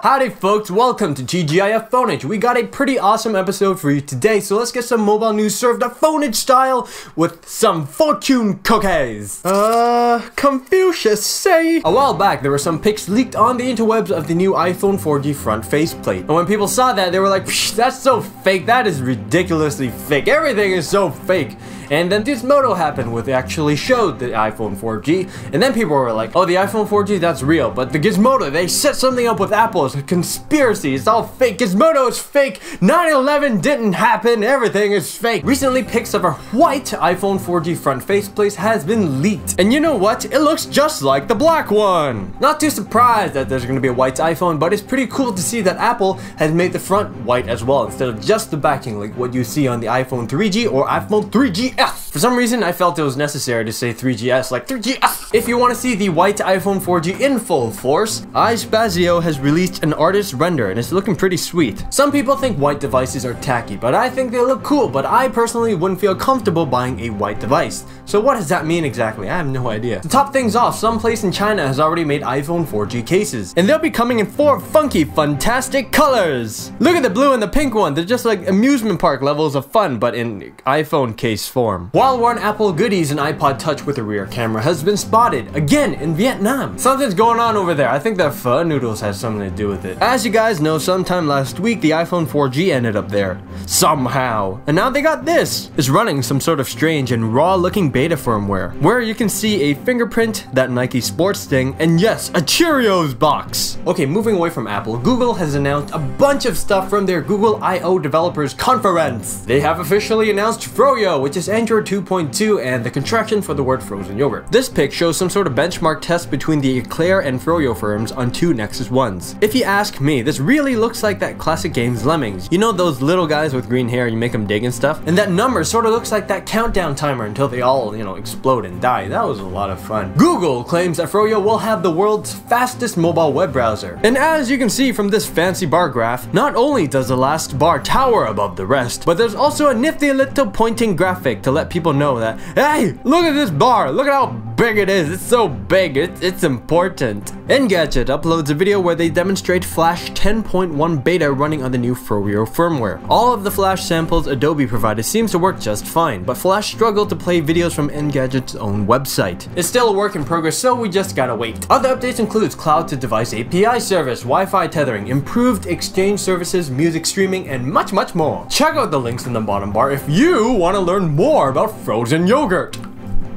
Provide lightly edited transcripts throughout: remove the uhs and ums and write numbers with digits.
Howdy folks, welcome to TGIF Phoneage. We got a pretty awesome episode for you today, so let's get some mobile news served up Phoneage style with some fortune cookies. Confucius say? A while back, there were some pics leaked on the interwebs of the new iPhone 4G front faceplate. And when people saw that, they were like, that's so fake, that is ridiculously fake, everything is so fake. And then Gizmodo happened, where they actually showed the iPhone 4G, and then people were like, oh, the iPhone 4G, that's real, but the Gizmodo, they set something up with Apple, it's a conspiracy, it's all fake, Gizmodo is fake, 9/11 didn't happen, everything is fake. Recently, pics of a white iPhone 4G front faceplate has been leaked, and you know what, it looks just like the black one. Not too surprised that there's gonna be a white iPhone, but it's pretty cool to see that Apple has made the front white as well, instead of just the backing like what you see on the iPhone 3G or iPhone 3GS. For some reason, I felt it was necessary to say 3GS like 3GS. If you want to see the white iPhone 4G in full force, iSpazio has released an artist render and it's looking pretty sweet. Some people think white devices are tacky, but I think they look cool, but I personally wouldn't feel comfortable buying a white device. So what does that mean exactly? I have no idea. To top things off, some place in China has already made iPhone 4G cases, and they'll be coming in 4 funky, fantastic colors. Look at the blue and the pink one. They're just like amusement park levels of fun, but in iPhone case form. While worn Apple goodies, an iPod Touch with a rear camera has been spotted, again in Vietnam. Something's going on over there. I think that pho noodles has something to do with it. As you guys know, sometime last week, the iPhone 4G ended up there. Somehow. And now they got this. It's running some sort of strange and raw looking beta firmware, where you can see a fingerprint, that Nike sports thing, and yes, a Cheerios box. Okay, moving away from Apple, Google has announced a bunch of stuff from their Google I/O Developers Conference. They have officially announced Froyo, which is Android 2.2 and the contraction for the word frozen yogurt. This pic shows some sort of benchmark test between the Eclair and Froyo firms on 2 Nexus 1s. If you ask me, this really looks like that classic game's Lemmings. You know those little guys with green hair, you make them dig and stuff? And that number sort of looks like that countdown timer until they all, explode and die. That was a lot of fun. Google claims that Froyo will have the world's fastest mobile web browser. And as you can see from this fancy bar graph, not only does the last bar tower above the rest, but there's also a nifty little pointing graphic to let people know that, hey, look at this bar, look at how big it is, it's so big, it's important. Gadget uploads a video where they demonstrate Flash 10.1 beta running on the new Froyo firmware. All of the Flash samples Adobe provided seems to work just fine, but Flash struggled to play videos from Gadget's own website. It's still a work in progress, so we just gotta wait. Other updates includes cloud to device API service, Wi-Fi tethering, improved exchange services, music streaming, and much, much more. Check out the links in the bottom bar if you want to learn more about frozen yogurt.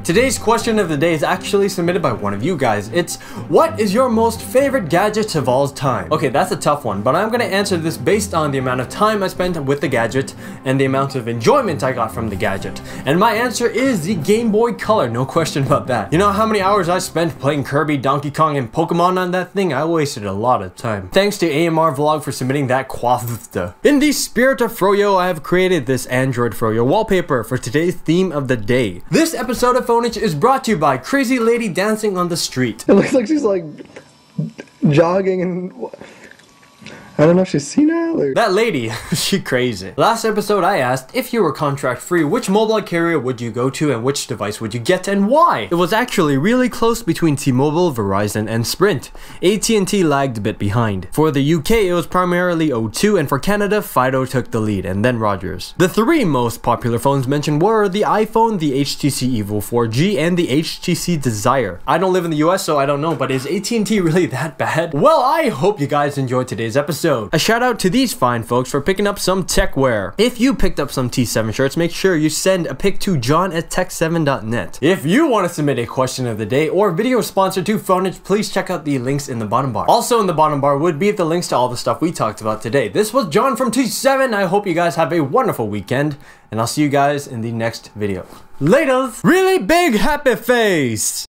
Today's question of the day is actually submitted by one of you guys. It's, what is your most favorite gadget of all time? Okay, that's a tough one, but I'm gonna answer this based on the amount of time I spent with the gadget and the amount of enjoyment I got from the gadget. And my answer is the Game Boy Color, no question about that. You know how many hours I spent playing Kirby, Donkey Kong, and Pokemon on that thing? I wasted a lot of time. Thanks to AMR Vlog for submitting that quafta. In the spirit of Froyo, I have created this Android Froyo wallpaper for today's theme of the day. This episode of Phoneage is brought to you by Crazy Lady Dancing on the Street. It looks like she's like jogging and I don't know if she's senile or... That lady, she crazy. Last episode I asked, if you were contract free, which mobile carrier would you go to and which device would you get and why? It was actually really close between T-Mobile, Verizon, and Sprint. AT&T lagged a bit behind. For the UK, it was primarily O2, and for Canada, Fido took the lead, and then Rogers. The 3 most popular phones mentioned were the iPhone, the HTC Evo 4G, and the HTC Desire. I don't live in the US, so I don't know, but is AT&T really that bad? Well, I hope you guys enjoyed today's episode. A shout out to these fine folks for picking up some TehkWear. If you picked up some T7 shirts, make sure you send a pic to john@tehkseven.net. If you want to submit a question of the day or video sponsor to Phoneage, please check out the links in the bottom bar. Also in the bottom bar would be the links to all the stuff we talked about today. This was John from T7. I hope you guys have a wonderful weekend, and I'll see you guys in the next video. Laters! Really big happy face!